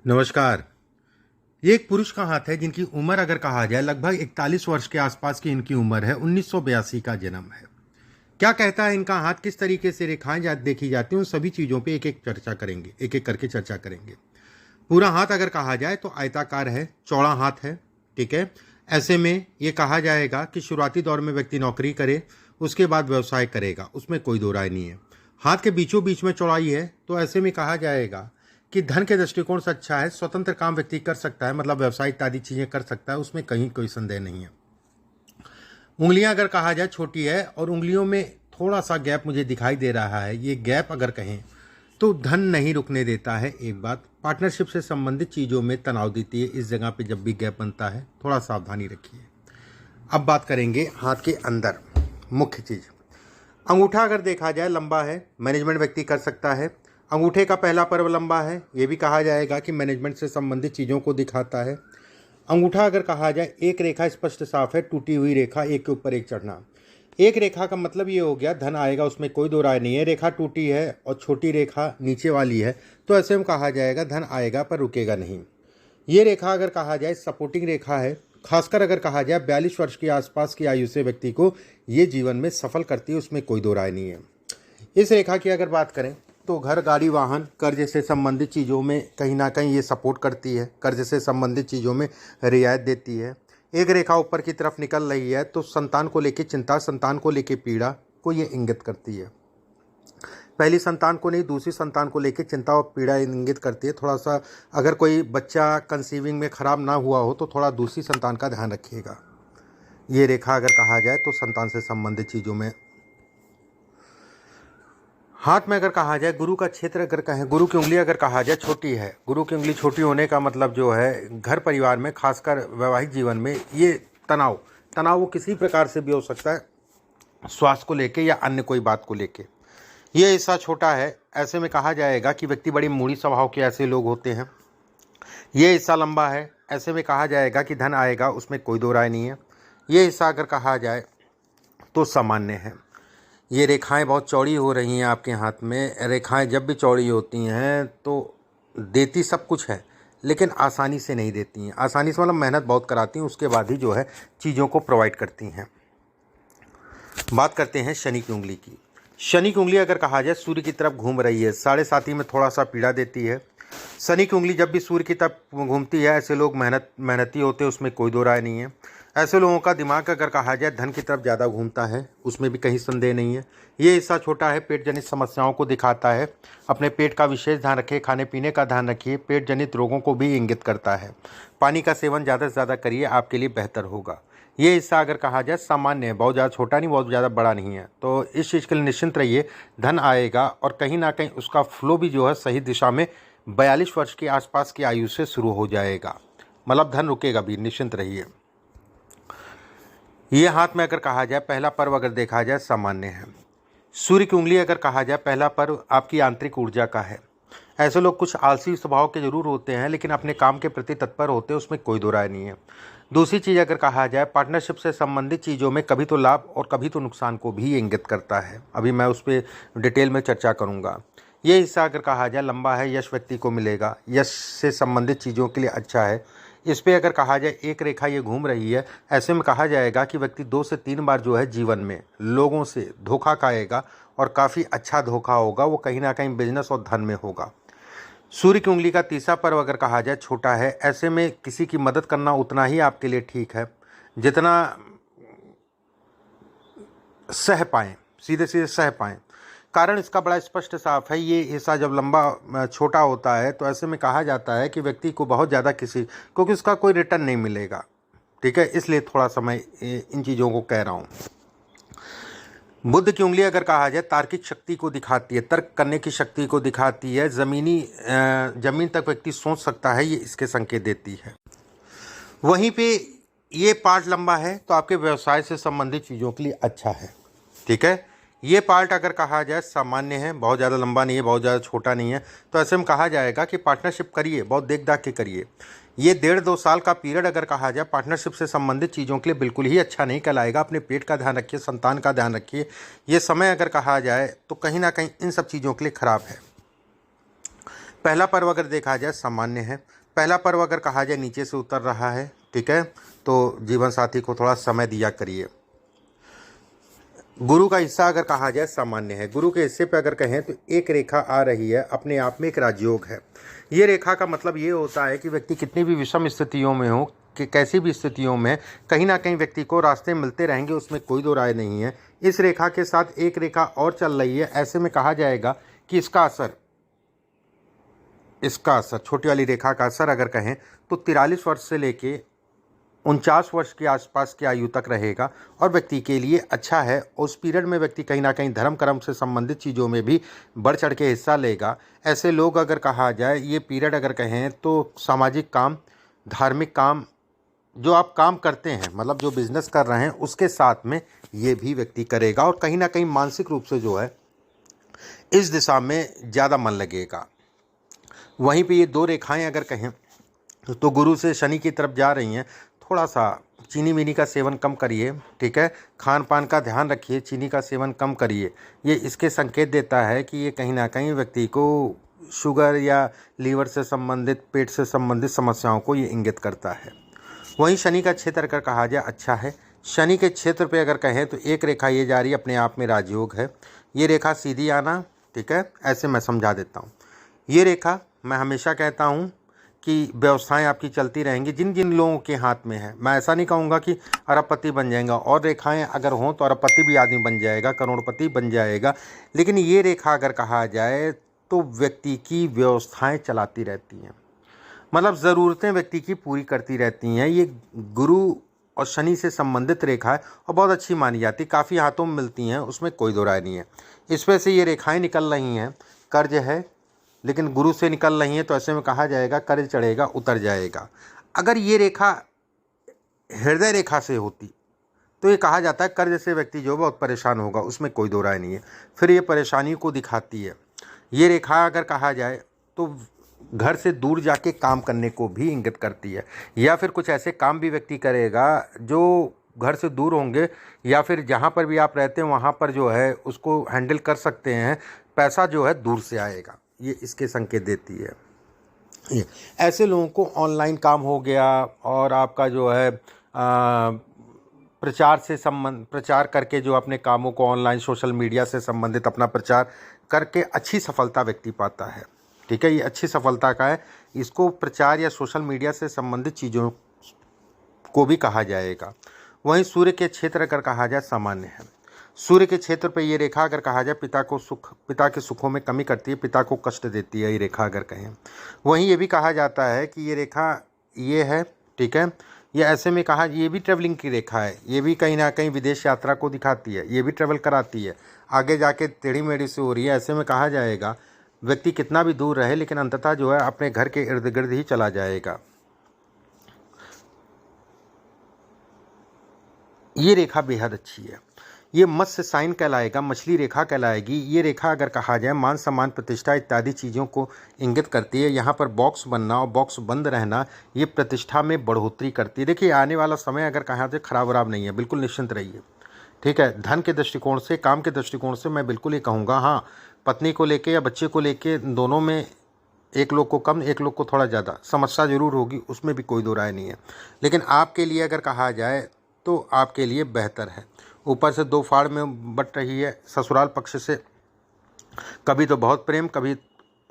नमस्कार। ये एक पुरुष का हाथ है जिनकी उम्र अगर कहा जाए लगभग 41 वर्ष के आसपास की इनकी उम्र है। 1982 का जन्म है। क्या कहता है इनका हाथ, किस तरीके से रेखाएं देखी जाती हैं, उन सभी चीज़ों पे एक एक चर्चा करेंगे, एक एक करके चर्चा करेंगे। पूरा हाथ अगर कहा जाए तो आयताकार है, चौड़ा हाथ है। ठीक है। ऐसे में ये कहा जाएगा कि शुरुआती दौर में व्यक्ति नौकरी करे, उसके बाद व्यवसाय करेगा, उसमें कोई दो राय नहीं है। हाथ के बीचों बीच में चौड़ाई है, तो ऐसे में कहा जाएगा कि धन के दृष्टिकोण से अच्छा है। स्वतंत्र काम व्यक्ति कर सकता है, मतलब व्यवसाय इत्यादि चीज़ें कर सकता है, उसमें कहीं कोई संदेह नहीं है। उंगलियां अगर कहा जाए छोटी है और उंगलियों में थोड़ा सा गैप मुझे दिखाई दे रहा है। ये गैप अगर कहें तो धन नहीं रुकने देता है। एक बात, पार्टनरशिप से संबंधित चीज़ों में तनाव देती है। इस जगह पे जब भी गैप बनता है थोड़ा सावधानी रखिए। अब बात करेंगे हाथ के अंदर मुख्य चीज़। अंगूठा अगर देखा जाए लंबा है, मैनेजमेंट व्यक्ति कर सकता है। अंगूठे का पहला पर्व लंबा है, ये भी कहा जाएगा कि मैनेजमेंट से संबंधित चीज़ों को दिखाता है। अंगूठा अगर कहा जाए एक रेखा स्पष्ट साफ है, टूटी हुई रेखा एक के ऊपर एक चढ़ना। एक रेखा का मतलब ये हो गया धन आएगा, उसमें कोई दो राय नहीं है। रेखा टूटी है और छोटी रेखा नीचे वाली है, तो ऐसे में कहा जाएगा धन आएगा पर रुकेगा नहीं। ये रेखा अगर कहा जाए सपोर्टिंग रेखा है, खासकर अगर कहा जाए 42 वर्ष के आसपास की आयु से व्यक्ति को ये जीवन में सफल करती है, उसमें कोई दो राय नहीं है। इस रेखा की अगर बात करें तो घर, गाड़ी, वाहन, कर्ज से संबंधित चीज़ों में कहीं ना कहीं ये सपोर्ट करती है। कर्ज से संबंधित चीज़ों में रियायत देती है। एक रेखा ऊपर की तरफ निकल रही है तो संतान को लेकर चिंता, संतान को लेकर पीड़ा को ये इंगित करती है। पहली संतान को नहीं, दूसरी संतान को लेकर चिंता और पीड़ा इंगित करती है। थोड़ा सा अगर कोई बच्चा कंसीविंग में खराब ना हुआ हो तो थोड़ा दूसरी संतान का ध्यान रखिएगा। ये रेखा अगर कहा जाए तो संतान से संबंधित चीज़ों में। हाथ में अगर कहा जाए गुरु का क्षेत्र अगर कहें, गुरु की उंगली अगर कहा जाए छोटी है। गुरु की उंगली छोटी होने का मतलब जो है घर परिवार में, खासकर वैवाहिक जीवन में ये तनाव वो किसी प्रकार से भी हो सकता है, स्वास्थ्य को लेके या अन्य कोई बात को लेके। ये हिस्सा छोटा है, ऐसे में कहा जाएगा कि व्यक्ति बड़ी मूढ़ी स्वभाव के ऐसे लोग होते हैं। ये हिस्सा लंबा है, ऐसे में कहा जाएगा कि धन आएगा, उसमें कोई दो राय नहीं है। ये हिस्सा अगर कहा जाए तो सामान्य है। ये रेखाएं बहुत चौड़ी हो रही हैं आपके हाथ में। रेखाएं जब भी चौड़ी होती हैं तो देती सब कुछ है, लेकिन आसानी से नहीं देती हैं। आसानी से मतलब मेहनत बहुत कराती हैं, उसके बाद ही जो है चीज़ों को प्रोवाइड करती हैं। बात करते हैं शनि की उंगली की। शनि की उंगली अगर कहा जाए सूर्य की तरफ घूम रही है, 7.5 में थोड़ा सा पीड़ा देती है। शनि की उंगली जब भी सूर्य की तरफ घूमती है, ऐसे लोग मेहनती होते हैं, उसमें कोई दो राय नहीं है। ऐसे लोगों का दिमाग अगर कहा जाए धन की तरफ ज़्यादा घूमता है, उसमें भी कहीं संदेह नहीं है। ये हिस्सा छोटा है, पेट जनित समस्याओं को दिखाता है। अपने पेट का विशेष ध्यान रखिए, खाने पीने का ध्यान रखिए। पेट जनित रोगों को भी इंगित करता है। पानी का सेवन ज़्यादा से ज़्यादा करिए, आपके लिए बेहतर होगा। ये हिस्सा अगर कहा जाए सामान्य है, बहुत ज़्यादा छोटा नहीं, बहुत ज़्यादा बड़ा नहीं है, तो इस चीज़ के लिए निश्चिंत रहिए। धन आएगा और कहीं ना कहीं उसका फ्लो भी जो है सही दिशा में 42 वर्ष के आसपास की आयु से शुरू हो जाएगा, मतलब धन रुकेगा भी, निश्चिंत रहिए। ये हाथ में अगर कहा जाए पहला पर्व अगर देखा जाए सामान्य है। सूर्य की उंगली अगर कहा जाए पहला पर्व आपकी आंतरिक ऊर्जा का है। ऐसे लोग कुछ आलसी स्वभाव के जरूर होते हैं, लेकिन अपने काम के प्रति तत्पर होते हैं, उसमें कोई दो राय नहीं है। दूसरी चीज़ अगर कहा जाए पार्टनरशिप से संबंधित चीज़ों में कभी तो लाभ और कभी तो नुकसान को भी इंगित करता है। अभी मैं उस पर डिटेल में चर्चा करूँगा। ये हिस्सा अगर कहा जाए लंबा है, यश व्यक्ति को मिलेगा, यश से संबंधित चीज़ों के लिए अच्छा है। इस पे अगर कहा जाए एक रेखा ये घूम रही है, ऐसे में कहा जाएगा कि व्यक्ति 2 से 3 बार जो है जीवन में लोगों से धोखा खाएगा और काफ़ी अच्छा धोखा होगा, वो कहीं ना कहीं बिजनेस और धन में होगा। सूर्य की उंगली का तीसरा पर्व अगर कहा जाए छोटा है, ऐसे में किसी की मदद करना उतना ही आपके लिए ठीक है जितना सह पाएँ, सीधे सीधे सह पाएँ। कारण इसका बड़ा स्पष्ट साफ है। ये हिस्सा जब लंबा छोटा होता है तो ऐसे में कहा जाता है कि व्यक्ति को बहुत ज़्यादा क्योंकि उसका कोई रिटर्न नहीं मिलेगा। ठीक है, इसलिए थोड़ा समय इन चीज़ों को कह रहा हूँ। बुध की उंगली अगर कहा जाए तार्किक शक्ति को दिखाती है, तर्क करने की शक्ति को दिखाती है। जमीन तक व्यक्ति सोच सकता है, ये इसके संकेत देती है। वहीं पे ये पार्ट लंबा है तो आपके व्यवसाय से संबंधित चीज़ों के लिए अच्छा है। ठीक है, ये पार्ट अगर कहा जाए सामान्य है, बहुत ज़्यादा लंबा नहीं है, बहुत ज़्यादा छोटा नहीं है, तो ऐसे में कहा जाएगा कि पार्टनरशिप करिए, बहुत देख दाख के करिए। ये 1.5-2 साल का पीरियड अगर कहा जाए पार्टनरशिप से संबंधित चीज़ों के लिए बिल्कुल ही अच्छा नहीं कहलाएगा। अपने पेट का ध्यान रखिए, संतान का ध्यान रखिए। ये समय अगर कहा जाए तो कहीं ना कहीं इन सब चीज़ों के लिए खराब है। पहला पर्व अगर देखा जाए सामान्य है। पहला पर्व अगर कहा जाए नीचे से उतर रहा है, ठीक है, तो जीवन साथी को थोड़ा समय दिया करिए। गुरु का हिस्सा अगर कहा जाए सामान्य है। गुरु के हिस्से पे अगर कहें तो एक रेखा आ रही है, अपने आप में एक राजयोग है। ये रेखा का मतलब ये होता है कि व्यक्ति कितनी भी विषम स्थितियों में हो, कि कैसी भी स्थितियों में कहीं ना कहीं व्यक्ति को रास्ते मिलते रहेंगे, उसमें कोई दो राय नहीं है। इस रेखा के साथ एक रेखा और चल रही है, ऐसे में कहा जाएगा कि इसका असर छोटी वाली रेखा का असर अगर कहें तो 43 वर्ष से लेके 49 वर्ष के आसपास की आयु तक रहेगा और व्यक्ति के लिए अच्छा है। उस पीरियड में व्यक्ति कहीं ना कहीं धर्म कर्म से संबंधित चीज़ों में भी बढ़ चढ़ के हिस्सा लेगा। ऐसे लोग अगर कहा जाए ये पीरियड अगर कहें तो सामाजिक काम, धार्मिक काम, जो आप काम करते हैं मतलब जो बिजनेस कर रहे हैं उसके साथ में ये भी व्यक्ति करेगा और कहीं ना कहीं मानसिक रूप से जो है इस दिशा में ज़्यादा मन लगेगा। वहीं पे ये दो रेखाएं अगर कहें तो गुरु से शनि की तरफ जा रही हैं। थोड़ा सा चीनी वीनी का सेवन कम करिए, ठीक है, खान पान का ध्यान रखिए, चीनी का सेवन कम करिए। ये इसके संकेत देता है कि ये कहीं ना कहीं व्यक्ति को शुगर या लीवर से संबंधित, पेट से संबंधित समस्याओं को ये इंगित करता है। वहीं शनि का क्षेत्र अगर कहा जाए अच्छा है। शनि के क्षेत्र पे अगर कहें तो एक रेखा ये जा रही है, अपने आप में राजयोग है। ये रेखा सीधी आना, ठीक है, ऐसे मैं समझा देता हूँ। ये रेखा मैं हमेशा कहता हूँ कि व्यवस्थाएं आपकी चलती रहेंगी जिन जिन लोगों के हाथ में है। मैं ऐसा नहीं कहूँगा कि अरबपति बन जाएगा, और रेखाएं अगर हों तो अरबपति भी आदमी बन जाएगा, करोड़पति बन जाएगा। लेकिन ये रेखा अगर कहा जाए तो व्यक्ति की व्यवस्थाएं चलाती रहती हैं, मतलब ज़रूरतें व्यक्ति की पूरी करती रहती हैं। ये गुरु और शनि से संबंधित रेखा है और बहुत अच्छी मानी जाती है, काफ़ी हाथों में मिलती हैं, उसमें कोई दो राय नहीं है। इस वजह से ये रेखाएं निकल रही हैं। कर्ज है लेकिन गुरु से निकल रही हैं तो ऐसे में कहा जाएगा कर्ज चढ़ेगा, उतर जाएगा। अगर ये रेखा हृदय रेखा से होती तो ये कहा जाता है कर्ज से व्यक्ति जो बहुत परेशान होगा, उसमें कोई दो राय नहीं है। फिर ये परेशानी को दिखाती है। ये रेखा अगर कहा जाए तो घर से दूर जाके काम करने को भी इंगित करती है, या फिर कुछ ऐसे काम भी व्यक्ति करेगा जो घर से दूर होंगे, या फिर जहाँ पर भी आप रहते हैं वहाँ पर जो है उसको हैंडल कर सकते हैं। पैसा जो है दूर से आएगा, ये इसके संकेत देती है। ये ऐसे लोगों को ऑनलाइन काम हो गया और आपका जो है प्रचार करके जो अपने कामों को ऑनलाइन सोशल मीडिया से संबंधित अपना प्रचार करके अच्छी सफलता व्यक्ति पाता है, ठीक है। ये अच्छी सफलता का है, इसको प्रचार या सोशल मीडिया से संबंधित चीज़ों को भी कहा जाएगा। वहीं सूर्य के क्षेत्र अगर कहा जाए सामान्य है। सूर्य के क्षेत्र पर ये रेखा अगर कहा जाए पिता के सुखों में कमी करती है, पिता को कष्ट देती है ये रेखा अगर कहें। वहीं ये भी कहा जाता है कि ये रेखा ये है, ठीक है, ये ऐसे में कहा ये भी ट्रेवलिंग की रेखा है, ये भी कहीं ना कहीं विदेश यात्रा को दिखाती है, ये भी ट्रेवल कराती है, आगे जाके टेढ़ी मेढ़ी से हो रही है। ऐसे में कहा जाएगा व्यक्ति कितना भी दूर रहे लेकिन अंततः जो है अपने घर के इर्द गिर्द ही चला जाएगा। ये रेखा बेहद अच्छी है। ये मत्स्य साइन कहलाएगा, मछली रेखा कहलाएगी। ये रेखा अगर कहा जाए मान सम्मान, प्रतिष्ठा इत्यादि चीज़ों को इंगित करती है। यहाँ पर बॉक्स बनना और बॉक्स बंद रहना ये प्रतिष्ठा में बढ़ोतरी करती है। देखिए आने वाला समय अगर कहा जाए खराब वराब नहीं है, बिल्कुल निश्चिंत रहिए, ठीक है। धन के दृष्टिकोण से, काम के दृष्टिकोण से मैं बिल्कुल ये कहूँगा, हाँ पत्नी को लेके या बच्चे को लेके दोनों में एक लोग को कम, एक लोग को थोड़ा ज़्यादा समस्या जरूर होगी, उसमें भी कोई दो राय नहीं है। लेकिन आपके लिए अगर कहा जाए तो आपके लिए बेहतर है। ऊपर से दो फाड़ में बट रही है, ससुराल पक्ष से कभी तो बहुत प्रेम, कभी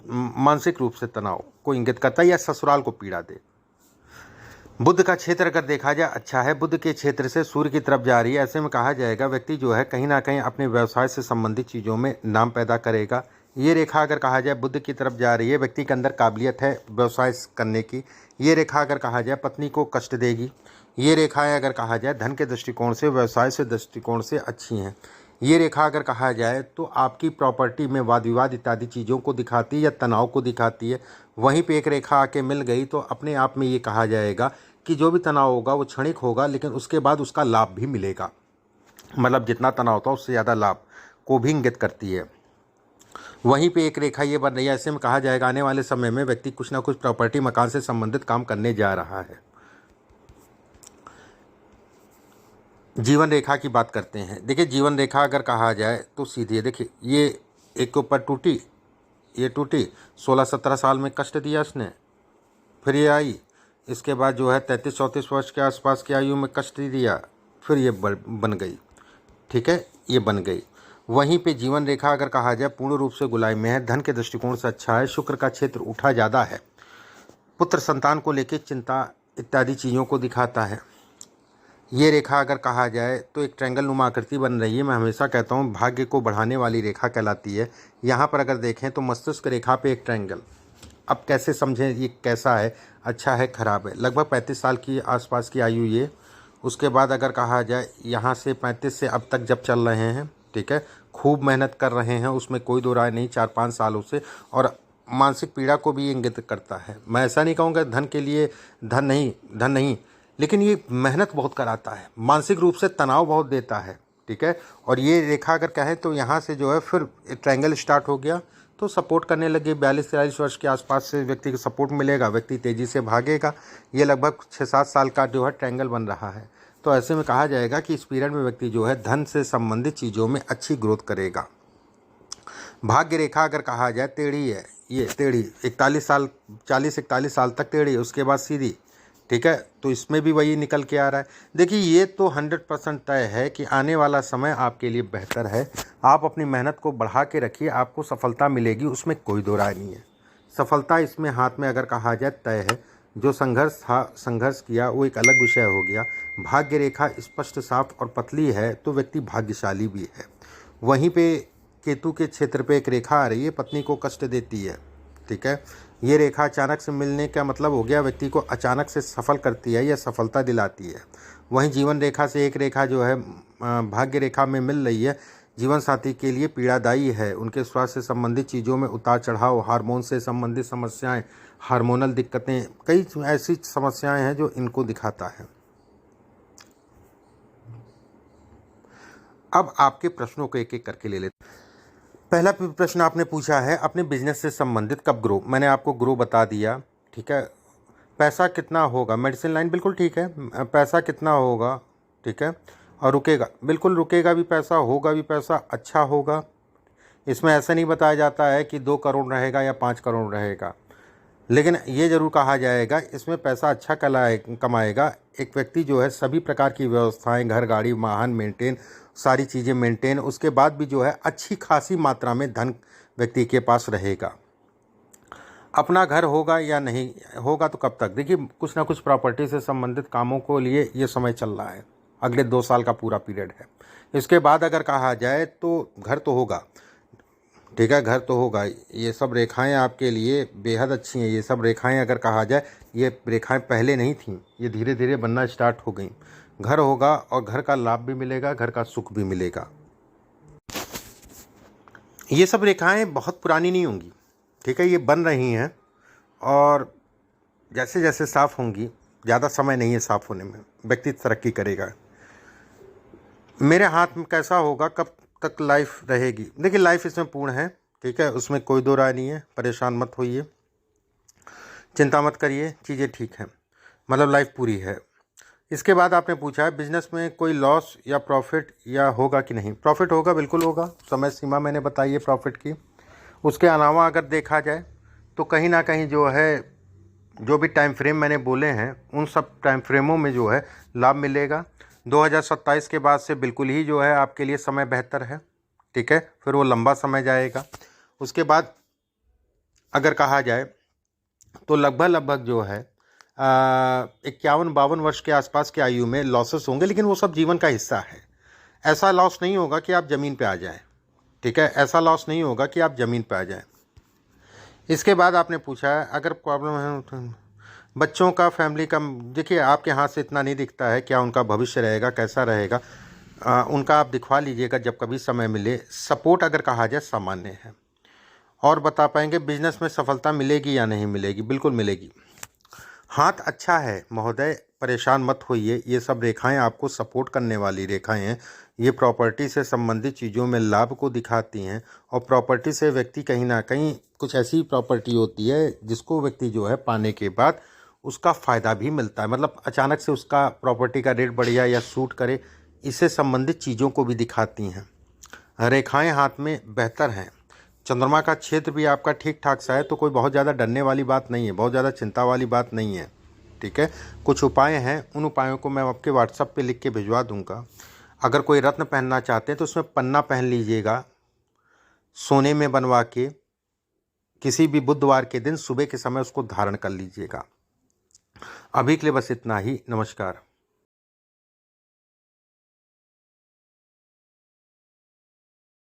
मानसिक रूप से तनाव को इंगित करता है या ससुराल को पीड़ा दे। बुध का क्षेत्र अगर देखा जाए अच्छा है। बुध के क्षेत्र से सूर्य की तरफ जा रही है, ऐसे में कहा जाएगा व्यक्ति जो है कहीं ना कहीं अपने व्यवसाय से संबंधित चीज़ों में नाम पैदा करेगा। ये रेखा अगर कहा जाए बुध की तरफ जा रही है, व्यक्ति के अंदर काबिलियत है व्यवसाय करने की। ये रेखा अगर कहा जाए पत्नी को कष्ट देगी। ये रेखाएं अगर कहा जाए धन के दृष्टिकोण से, व्यवसाय से दृष्टिकोण से अच्छी हैं। ये रेखा अगर कहा जाए तो आपकी प्रॉपर्टी में वाद विवाद इत्यादि चीज़ों को दिखाती है या तनाव को दिखाती है। वहीं पे एक रेखा आके मिल गई तो अपने आप में ये कहा जाएगा कि जो भी तनाव होगा वो क्षणिक होगा, लेकिन उसके बाद उसका लाभ भी मिलेगा। मतलब जितना तनाव था उससे ज़्यादा लाभ को भी इंगित करती है। वहीं पे एक रेखा ये बन रही है, ऐसे में कहा जाएगा आने वाले समय में व्यक्ति कुछ ना कुछ प्रॉपर्टी मकान से संबंधित काम करने जा रहा है। जीवन रेखा की बात करते हैं। देखिए जीवन रेखा अगर कहा जाए तो सीधी है। देखिए ये एक के ऊपर टूटी, ये टूटी, 16-17 साल में कष्ट दिया इसने, फिर ये आई, इसके बाद जो है 33-34 वर्ष के आसपास की आयु में कष्ट दिया, फिर ये बन गई। ठीक है, ये बन गई। वहीं पे जीवन रेखा अगर कहा जाए पूर्ण रूप से गुलाई में है, धन के दृष्टिकोण से अच्छा है, शुक्र का क्षेत्र उठा ज़्यादा है, पुत्र संतान को लेकर चिंता इत्यादि चीज़ों को दिखाता है। ये रेखा अगर कहा जाए तो एक ट्रायंगल नुमा आकृति बन रही है। मैं हमेशा कहता हूँ भाग्य को बढ़ाने वाली रेखा कहलाती है। यहाँ पर अगर देखें तो मस्तिष्क रेखा पे एक ट्रायंगल, अब कैसे समझें ये कैसा है, अच्छा है खराब है। लगभग 35 साल की आसपास की आयु ये। उसके बाद अगर कहा जाए यहाँ से 35 से अब तक जब चल रहे हैं, ठीक है, खूब मेहनत कर रहे हैं, उसमें कोई दो राय नहीं, 4-5 सालों से, और मानसिक पीड़ा को भी इंगित करता है। मैं ऐसा नहीं कहूँगा धन के लिए, धन नहीं, लेकिन ये मेहनत बहुत कराता है, मानसिक रूप से तनाव बहुत देता है। ठीक है, और ये रेखा अगर कहें तो यहाँ से जो है फिर ट्रायंगल स्टार्ट हो गया तो सपोर्ट करने लगे। 42-43 वर्ष के आसपास से व्यक्ति को सपोर्ट मिलेगा, व्यक्ति तेज़ी से भागेगा। ये लगभग 6-7 साल का जो है ट्रायंगल बन रहा है। तो ऐसे में कहा जाएगा कि इस पीरियड में व्यक्ति जो है धन से संबंधित चीज़ों में अच्छी ग्रोथ करेगा। भाग्य रेखा अगर कहा जाए टेढ़ी है, ये टेढ़ी 41 साल, 40-41 साल तक टेढ़ी, उसके बाद सीधी। ठीक है, तो इसमें भी वही निकल के आ रहा है। देखिए ये तो 100% तय है कि आने वाला समय आपके लिए बेहतर है। आप अपनी मेहनत को बढ़ा के रखिए, आपको सफलता मिलेगी, उसमें कोई दो राय नहीं है। सफलता इसमें हाथ में अगर कहा जाए तय है। जो संघर्ष था, संघर्ष किया, वो एक अलग विषय हो गया। भाग्य रेखा स्पष्ट, साफ और पतली है तो व्यक्ति भाग्यशाली भी है। वहीं पे केतु के क्षेत्र पे एक रेखा आ रही है, पत्नी को कष्ट देती है। ठीक है, ये रेखा अचानक से मिलने का मतलब हो गया व्यक्ति को अचानक से सफल करती है या सफलता दिलाती है। वहीं जीवन रेखा से एक रेखा जो है भाग्य रेखा में मिल रही है, जीवन साथी के लिए पीड़ादायी है। उनके स्वास्थ्य से संबंधित चीज़ों में उतार चढ़ाव, हार्मोन से संबंधित समस्याएं, हार्मोनल दिक्कतें, कई ऐसी समस्याएं हैं जो इनको दिखाता है। अब आपके प्रश्नों को एक एक करके ले लेते हैं। पहला प्रश्न आपने पूछा है अपने बिजनेस से संबंधित कब ग्रो। मैंने आपको ग्रो बता दिया। ठीक है, पैसा कितना होगा, मेडिसिन लाइन बिल्कुल ठीक है, पैसा कितना होगा, ठीक है, और रुकेगा, बिल्कुल रुकेगा भी पैसा, होगा भी पैसा, अच्छा होगा। इसमें ऐसा नहीं बताया जाता है कि 2 करोड़ रहेगा या 5 करोड़ रहेगा, लेकिन ये जरूर कहा जाएगा इसमें पैसा अच्छा कमाएगा। एक व्यक्ति जो है सभी प्रकार की व्यवस्थाएं, घर, गाड़ी, वाहन मेंटेन, सारी चीज़ें मेंटेन, उसके बाद भी जो है अच्छी खासी मात्रा में धन व्यक्ति के पास रहेगा। अपना घर होगा या नहीं होगा तो कब तक, देखिए कुछ ना कुछ प्रॉपर्टी से संबंधित कामों को लिए ये समय चल रहा है, अगले 2 साल का पूरा पीरियड है। इसके बाद अगर कहा जाए तो घर तो होगा। ठीक है, घर तो होगा। ये सब रेखाएं आपके लिए बेहद अच्छी हैं। ये सब रेखाएं अगर कहा जाए, ये रेखाएं पहले नहीं थीं, ये धीरे धीरे बनना स्टार्ट हो गई। घर होगा और घर का लाभ भी मिलेगा, घर का सुख भी मिलेगा। ये सब रेखाएं बहुत पुरानी नहीं होंगी। ठीक है, ये बन रही हैं और जैसे जैसे साफ होंगी, ज़्यादा समय नहीं है साफ होने में, व्यक्ति तरक्की करेगा। मेरे हाथ में कैसा होगा, कब तक लाइफ रहेगी, देखिए लाइफ इसमें पूर्ण है। ठीक है, उसमें कोई दो राय नहीं है, परेशान मत होइए, चिंता मत करिए, चीज़ें ठीक हैं, मतलब लाइफ पूरी है। इसके बाद आपने पूछा है बिजनेस में कोई लॉस या प्रॉफिट या होगा कि नहीं। प्रॉफिट होगा, बिल्कुल होगा, समय सीमा मैंने बताई है प्रॉफिट की। उसके अलावा अगर देखा जाए तो कहीं ना कहीं जो है, जो भी टाइम फ्रेम मैंने बोले हैं उन सब टाइम फ्रेमों में जो है लाभ मिलेगा। 2027 के बाद से बिल्कुल ही जो है आपके लिए समय बेहतर है। ठीक है, फिर वो लंबा समय जाएगा। उसके बाद अगर कहा जाए तो लगभग जो है 51-52 वर्ष के आसपास की आयु में लॉसेस होंगे, लेकिन वो सब जीवन का हिस्सा है। ऐसा लॉस नहीं होगा कि आप ज़मीन पे आ जाएं। ठीक है, ऐसा लॉस नहीं होगा कि आप ज़मीन पे आ जाएं। इसके बाद आपने पूछा है अगर प्रॉब्लम है तो बच्चों का, फैमिली का, देखिए आपके हाथ से इतना नहीं दिखता है क्या उनका भविष्य रहेगा, कैसा रहेगा, उनका आप दिखवा लीजिएगा जब कभी समय मिले। सपोर्ट अगर कहा जाए सामान्य है। और बता पाएंगे बिजनेस में सफलता मिलेगी या नहीं मिलेगी, बिल्कुल मिलेगी। हाथ अच्छा है महोदय, परेशान मत होइए। ये सब रेखाएं आपको सपोर्ट करने वाली रेखाएं हैं। ये प्रॉपर्टी से संबंधित चीज़ों में लाभ को दिखाती हैं, और प्रॉपर्टी से व्यक्ति कहीं ना कहीं, कुछ ऐसी प्रॉपर्टी होती है जिसको व्यक्ति जो है पाने के बाद उसका फ़ायदा भी मिलता है, मतलब अचानक से उसका प्रॉपर्टी का रेट बढ़ जाए या सूट करे, इससे संबंधित चीज़ों को भी दिखाती हैं। रेखाएं हाथ में बेहतर हैं चंद्रमा का क्षेत्र भी आपका ठीक ठाक सा है, तो कोई बहुत ज़्यादा डरने वाली बात नहीं है, बहुत ज़्यादा चिंता वाली बात नहीं है। ठीक है, कुछ उपाय हैं, उन उपायों को मैं आपके व्हाट्सएप पे लिख के भिजवा दूंगा। अगर कोई रत्न पहनना चाहते हैं तो उसमें पन्ना पहन लीजिएगा सोने में बनवा के, किसी भी बुधवार के दिन सुबह के समय उसको धारण कर लीजिएगा। अभी के लिए बस इतना ही। नमस्कार।